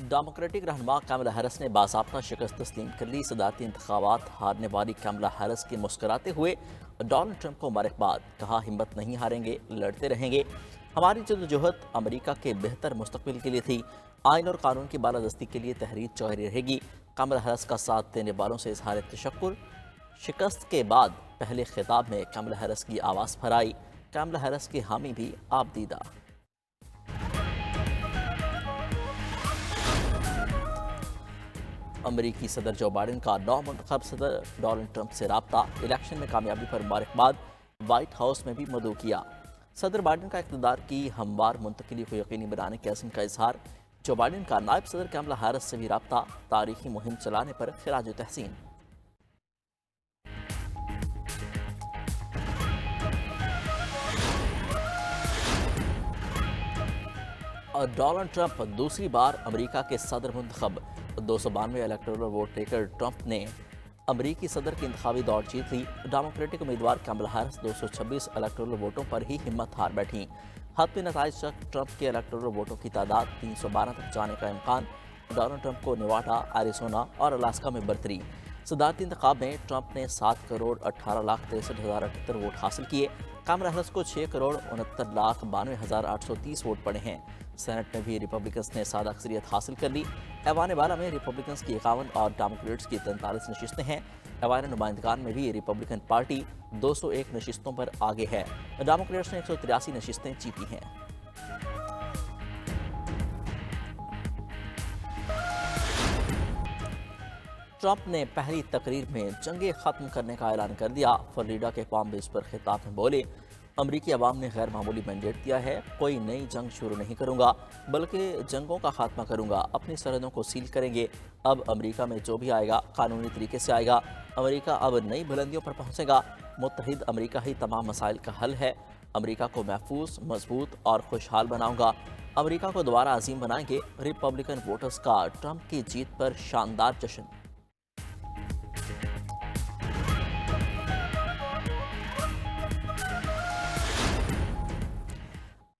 Democratic रहनुमा Kamala Harris ने बाज़ाब्ता शिकस्त तस्लीम कर ली। सदारती इंतखाबात हारने वाली कैमला हैरिस के मुस्कराते हुए डोनाल्ड ट्रंप को मुबारकबाद। कहा, हिम्मत नहीं हारेंगे, लड़ते रहेंगे। हमारी जद्दोजहद अमेरिका के बेहतर मुस्तकबिल के लिए थी। आइन और कानून की बालादस्ती के लिए तहरीक जारी रहेगी। कैमला हैरिस का साथ देने वालों से इजहार तशक्कुर। शिकस्त के बाद पहले खिताब में कैमला हैरिस की आवाज़ फराई। कैमला हैरिस के हामी भी आपदीदा। अमरीकी सदर जो बाइडन का नौमुंतखब सदर डोनाल्ड ट्रंप से राब्ता। इलेक्शन में कामयाबी पर मुबारकबाद। व्हाइट हाउस में भी मदऊ किया। सदर बाइडन का इक़्तिदार की हमवार मुंतकिली को यकीनी बनाने के अज़्म का इजहार। जो बाइडन का नायब सदर कैमला हैरिस से भी राब्ता। तारीखी मुहिम चलाने पर खिराज तहसीन। और डोनाल्ड ट्रंप दूसरी बार अमेरिका के सदर मुंतखब। 292 इलेक्टोरल वोट लेकर ट्रंप ने अमेरिकी सदर की इंतखाबी दौड़ जीत ली। डेमोक्रेटिक उम्मीदवार कैमला हैरिस 226 इलेक्टोरल वोटों पर ही हिम्मत हार बैठी। हतमी नताइज तक ट्रंप के इलेक्टोरल वोटों की तादाद 312 तक जाने का इम्कान। डोनाल्ड ट्रंप को नेवाडा, एरिज़ोना और अलास्का में बरतरी। सदारती इंतखाब में ट्रंप ने 7,18,63,078 वोट हासिल किए। कैमला हैरिस को 6,69,92,830 वोट पड़े हैं। सेनेट में भी रिपब्लिकन्स ने सादा अक्सरियत हासिल कर ली। ऐवान बाला में रिपब्लिकन्स की 51 और डेमोक्रेट्स की 43 नशिस्तें हैं। ऐवान नुमाइंदगान में भी रिपब्लिकन पार्टी 201 नशिस्तों पर आगे है। डेमोक्रेट्स ने 183 नशिस्तें जीती हैं। ट्रंप ने पहली तकरीर में जंगे ख़त्म करने का ऐलान कर दिया। फ्लोरिडा के पाम बीच पर खिताब में बोले, अमरीकी अवाम ने गैर मामूली मैंडेट दिया है। कोई नई जंग शुरू नहीं करूंगा, बल्कि जंगों का खात्मा करूंगा। अपनी सरहदों को सील करेंगे। अब अमरीका में जो भी आएगा कानूनी तरीके से आएगा। अमरीका अब नई बुलंदियों पर पहुंचेगा। मुत्तहिद अमरीका ही तमाम मसाइल का हल है। अमरीका को महफूज, मजबूत और खुशहाल बनाऊंगा। अमरीका को दोबारा अजीम बनाएंगे। रिपब्लिकन वोटर्स का ट्रंप की जीत पर शानदार जश्न।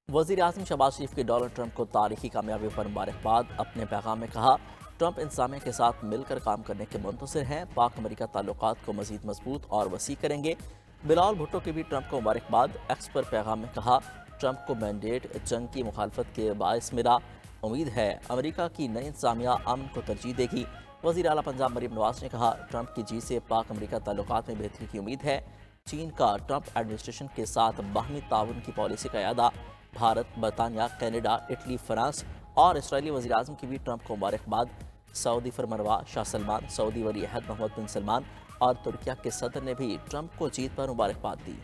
वज़ीर आज़म शहबाज शरीफ के डोनाल्ड ट्रंप को तारीखी कामयाबी पर मुबारकबाद। अपने पैगाम में कहा, ट्रंप इंतज़ामिया के साथ मिलकर काम करने के मुंतज़िर हैं। पाक अमेरिका ताल्लुकात को मज़ीद मजबूत और वसी करेंगे। बिलावल भुट्टो की भी ट्रंप को मुबारकबाद। एक्स पर पैगाम में कहा, ट्रंप को मैंडेट जंग की मुखालफत के बायस मिला। उम्मीद है अमेरिका की नई इंतज़ामिया अमन को तरजीह देगी। वज़ीर आला पंजाब मरीम नवाज ने कहा, ट्रंप की जीत से पाक अमेरिका ताल्लुकात में बेहतरी की उम्मीद है। चीन का ट्रंप एडमिनिस्ट्रेशन के साथ बाहमी ताउन की पॉलिसी का यादा। भारत, बरतानिया, कनाडा, इटली, फ्रांस और इसराइली वज़ीर आज़म की भी ट्रंप को मुबारकबाद। सऊदी फरमनरवा शाह सलमान, सऊदी वली अहद मोहम्मद बिन सलमान और तुर्किया के सदर ने भी ट्रंप को जीत पर मुबारकबाद दी।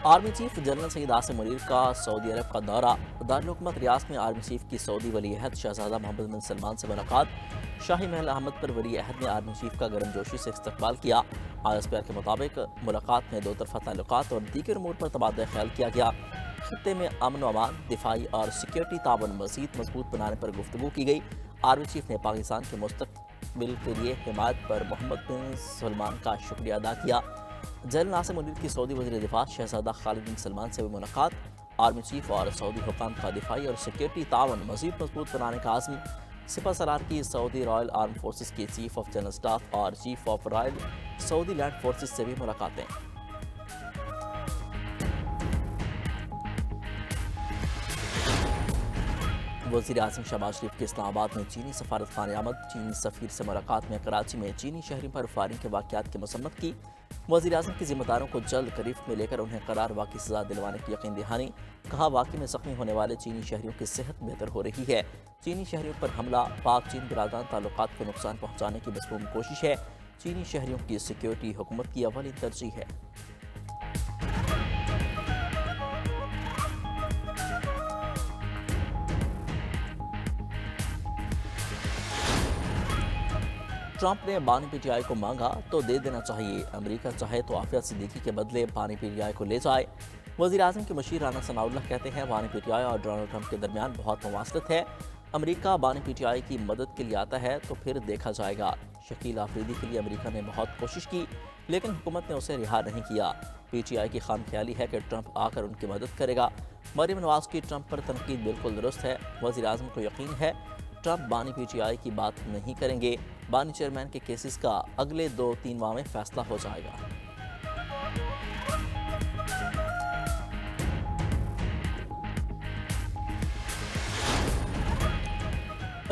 Army chief general Syed Asim Munir का सऊदी अरब का दौरा। दारुल-हुकूमत रियाद में आर्मी चीफ की सऊदी वली अहद शहजादा मोहम्मद बिन सलमान से मुलाकात। शाही महल अहमद पर वली अहद ने आर्मी चीफ का गर्मजोशी से इस्तकबाल किया। ISPR के मुताबिक मुलाकात में दो तरफा ताल्लुकात और दीगर उमूर पर तबादला ख्याल किया गया। खित्ते में अमन व अमान, दिफाई और सिक्योरिटी ताउन मज़ीद मजबूत बनाने पर गुफ्तगू की गई। आर्मी चीफ ने पाकिस्तान के मुस्तकबिल के लिए हिमायत पर मोहम्मद बिन सलमान का शुक्रिया अदा किया। जनरल आसिम मुनीर की सऊदी वज़ीर दिफा शहजादा खालिद बिन सलमान से भी मुलाकात। आर्मी चीफ और सऊदी हुकाम का दिफाई और सिक्योरिटी ताउन मज़ीद मजबूत बनाने का आज़म। सिपह सलार की सऊदी रॉयल आर्म फोर्सेस के चीफ ऑफ जनरल स्टाफ और chief of royal Saudi land forces से भी मुलाकातें। वज़ीर आज़म शहबाज शरीफ के इस्लामाबाद में चीनी सफारत खाने आमद। चीनी सफ़ीर से मुलाकात में कराची में चीनी शहरियों पर फायरिंग के वाक़यात की मसम्मत की। वज़ीर आज़म की ज़िम्मेदारों को जल्द गिरफ्त में लेकर उन्हें करार वाक़ई सज़ा दिलवाने की यकीन दहानी। कहा, वाक़ई में ज़ख्मी होने वाले चीनी शहरियों की सेहत बेहतर हो रही है। चीनी शहरियों पर हमला पाक चीन बिरादरान ताल्लुकात को नुकसान पहुँचाने की मज़मूम कोशिश है। चीनी शहरियों की सिक्योरिटी हुकूमत की अव्वली तरजीह है। ट्रंप ने बानी पीटीआई को मांगा तो दे देना चाहिए। अमेरिका चाहे तो आफिया सिद्दीकी के बदले बानी पीटीआई को ले जाए। वज़ीर आज़म के मुशीर राना सनाउल्लाह कहते हैं, बानी पीटीआई और डोनाल्ड ट्रंप के दरमियान बहुत मुवासलत है। अमेरिका बानी पीटीआई की मदद के लिए आता है तो फिर देखा जाएगा। शकील आफरीदी के लिए अमेरिका ने बहुत कोशिश की, लेकिन हुकूमत ने उसे रिहा नहीं किया। PTI की खाम ख्याली है कि ट्रंप आकर उनकी मदद करेगा। मरीम नवाज की ट्रंप पर तनकीद बिल्कुल दुरुस्त है। वज़ीर आज़म को यकीन है ट्रंप बानी PTI की बात नहीं करेंगे। बानी चेयरमैन के केसेस का अगले 2-3 माह में फैसला हो जाएगा।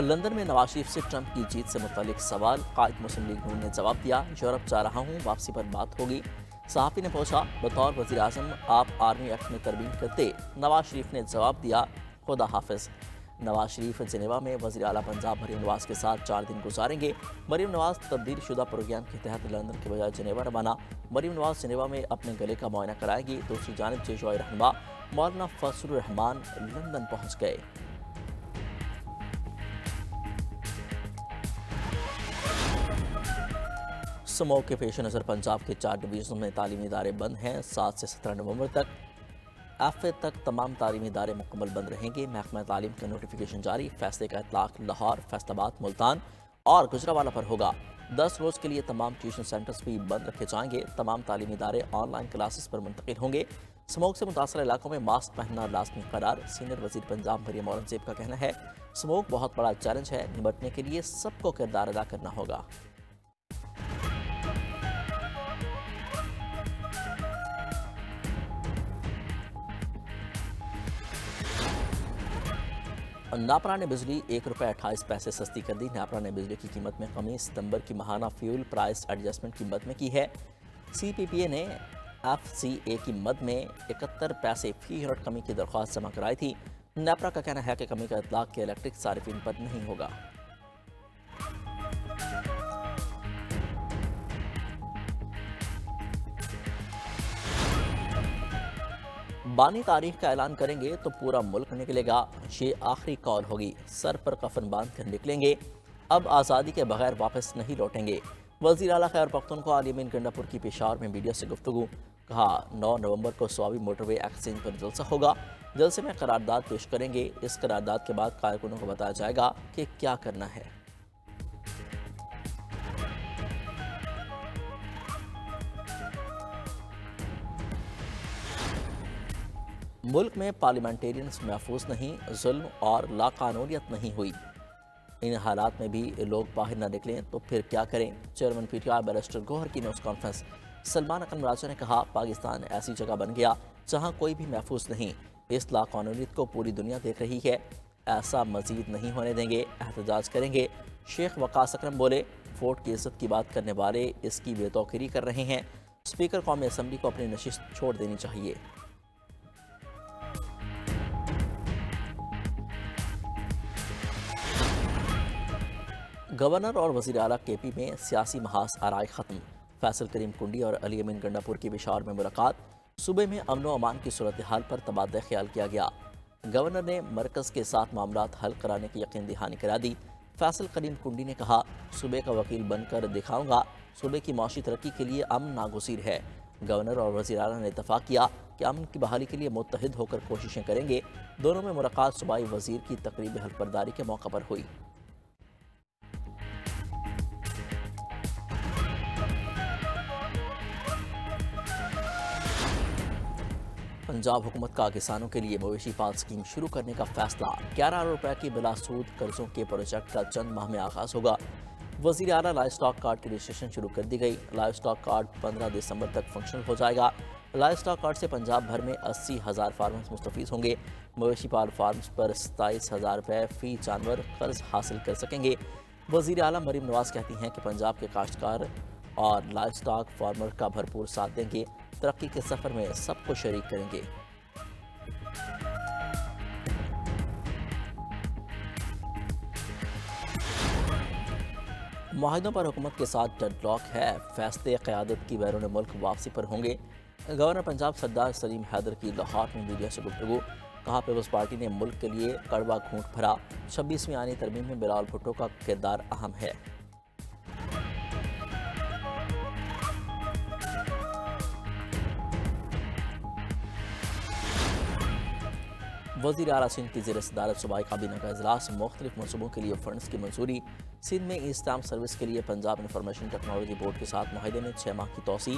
लंदन में नवाज शरीफ से ट्रंप की जीत से मुतालिक सवाल। कायद मुस्लिम लीग नून ने जवाब दिया, यूरोप जा रहा हूँ, वापसी पर बात होगी। सहाफ़ी ने पूछा, बतौर वज़ीर आज़म आप आर्मी एक्ट में तरमीम करते? नवाज शरीफ ने जवाब दिया, खुदा हाफिज़। नवाज शरीफ जिनेवा में वज़ीर आला पंजाब मरीम नवाज के साथ 4 दिन गुजारेंगे। मरीम नवाज तब्दील शुदा प्रोग्राम के तहत लंदन के बजाय जिनेवा रवाना। मरीम नवाज जिनेवा में अपने गले का मुआयना कराएंगी। दूसरी जानिब जेशवाई रहनुमा मौलाना फजलुर रहमान लंदन पहुँच गए। स्मोक के पेश नज़र पंजाब के 4 डिवीज़नों में तालीमी इदारे बंद हैं। 7 से 17 नवंबर तक FA तक तमाम तालीमी इदारे मुकम्मल बंद रहेंगे। महकमा तालीम का नोटिफिकेशन जारी। फैसले का इतलाक लाहौर, फैसलाबाद, मुल्तान और गुजरावाला पर होगा। 10 रोज़ के लिए तमाम ट्यूशन सेंटर्स भी बंद रखे जाएंगे। तमाम तालीमी इदारे ऑनलाइन क्लासेस पर मुंतकिल होंगे। स्मोक से मुतासर इलाकों में मास्क पहनना लाजमी करार। सीनियर वज़ीर पंजाब मरियम औरंगज़ेब का कहना है, स्मोक बहुत बड़ा चैलेंज है, निपटने के लिए सबको किरदार अदा करना होगा। नापरा ने बिजली ₹1.28 सस्ती कर दी। नापरा ने बिजली की कीमत में कमी सितंबर की माहाना फ्यूल प्राइस एडजस्टमेंट की मद में की है। CPPA ने FCA की मद में 71 पैसे फी यूनिट कमी की दरख्वास्त जमा कराई थी। नापरा का कहना है कि कमी का इतलाक के इलेक्ट्रिक सारिफिन पर नहीं होगा। बानी तारीख का ऐलान करेंगे तो पूरा मुल्क निकलेगा। ये आखिरी कॉल होगी। सर पर कफन बांध कर निकलेंगे। अब आज़ादी के बगैर वापस नहीं लौटेंगे। वज़ीर आला खैबर पख्तूनख्वा अली अमीन गंडापुर की पेशावर में मीडिया से गुफ्तगू। कहा, 9 नवंबर को स्वाबी मोटरवे एक्सचेंज पर जलसा होगा। जलसे में करारदाद पेश करेंगे। इस करारदाद के बाद कारकुनों को बताया जाएगा कि क्या करना है। मुल्क में पार्लियामेंटेरियंस महफूज नहीं, जुल्म और लाकानूनियत नहीं हुई। इन हालात में भी लोग बाहर न निकलें तो फिर क्या करें? चेयरमैन PTI बैरिस्टर गौहर की न्यूज़ कॉन्फ्रेंस। सलमान अकरम राजा ने कहा, पाकिस्तान ऐसी जगह बन गया जहां कोई भी महफूज नहीं। इस लाकानूनियत को पूरी दुनिया देख रही है। ऐसा मजीद नहीं होने देंगे, एहतजाज करेंगे। शेख वकास अकरम बोले, वोट की इज्जत की बात करने वाले इसकी बेतौकीरी कर रहे हैं। स्पीकर कौमी असम्बली को अपनी नशिस्त छोड़ देनी चाहिए। गवर्नर और वज़ीर आला KP में सियासी महाज आराई ख़त्म। फैसल करीम कुंडी और अली अमीन गंडापुर की पेशावर में मुलाकात। सूबे में अमन व अमान की सूरत हाल पर तबादला ख्याल किया गया। गवर्नर ने मरकज़ के साथ मामलात हल कराने की यकीन दहानी करा दी। फैसल करीम कुंडी ने कहा, सूबे का वकील बनकर दिखाऊंगा। सूबे की माशी तरक्की के लिए अमन नागुज़ीर है। गवर्नर और वज़ीर आला ने इत्तफाक किया कि अमन की बहाली के लिए मुत्तहिद होकर कोशिशें करेंगे। दोनों में मुलाकात सूबाई वज़ीर की तकरीबी हल्फबरदारी के मौका पर हुई। पंजाब हुकूमत का किसानों के लिए मवेशी पाल स्कीम शुरू करने का फैसला। 11 अरब रुपए की बिला सूद कर्जों के प्रोजेक्ट का चंद माह में आगाज होगा। वज़ीर आला लाइव स्टॉक कार्ड की रजिस्ट्रेशन शुरू कर दी गई। लाइव स्टॉक कार्ड 15 दिसंबर तक फंक्शनल हो जाएगा। लाइव स्टॉक कार्ड से पंजाब भर में 80,000 फार्मर्स मुस्तफ़ीज़ होंगे। मवेशी पाल फार्म्स पर 27,000 रुपये फ़ी जानवर कर्ज हासिल कर सकेंगे। वज़ीर आला मरीम नवाज कहती हैं कि पंजाब के काश्तकार और लाइव स्टॉक फार्मर का भरपूर साथ देंगे। तरक्की के सफ़र में सबको शरीक करेंगे। मुआहिदों पर हुकूमत के साथ डेडलॉक है। फैसले क़यादत की बैरून मुल्क वापसी पर होंगे। गवर्नर पंजाब सरदार सलीम हैदर की लाहौर में मीडिया से गुफ्तगू। कहा, पीपल्स पार्टी ने मुल्क के लिए कड़वा घूंट भरा। 26वीं आईनी तरमीम में बिलावल भुट्टो का किरदार अहम है। وزیر اعلیٰ سندھ کی زیر صدارت صوبائی کابینہ کا اجلاس، مختلف منصوبوں کے لیے فنڈز کی منظوری۔ سندھ میں ای اسٹامپ سروس کے لیے پنجاب انفارمیشن ٹیکنالوجی بورڈ کے ساتھ معاہدے میں 6 ماہ کی توسیع۔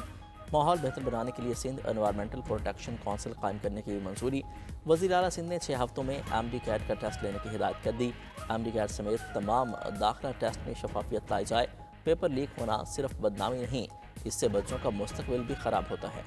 ماحول بہتر بنانے کے لیے سندھ انوائرمنٹل پروٹیکشن کونسل قائم کرنے کی بھی منظوری۔ وزیر اعلیٰ سندھ نے 6 ہفتوں میں ایم ڈی کیٹ کا ٹیسٹ لینے کی ہدایت کر دی۔ ایم ڈی کیٹ سمیت تمام داخلہ ٹیسٹ میں شفافیت لائی جائے۔ پیپر لیک ہونا صرف بدنامی نہیں، اس سے بچوں کا مستقبل بھی خراب ہوتا ہے۔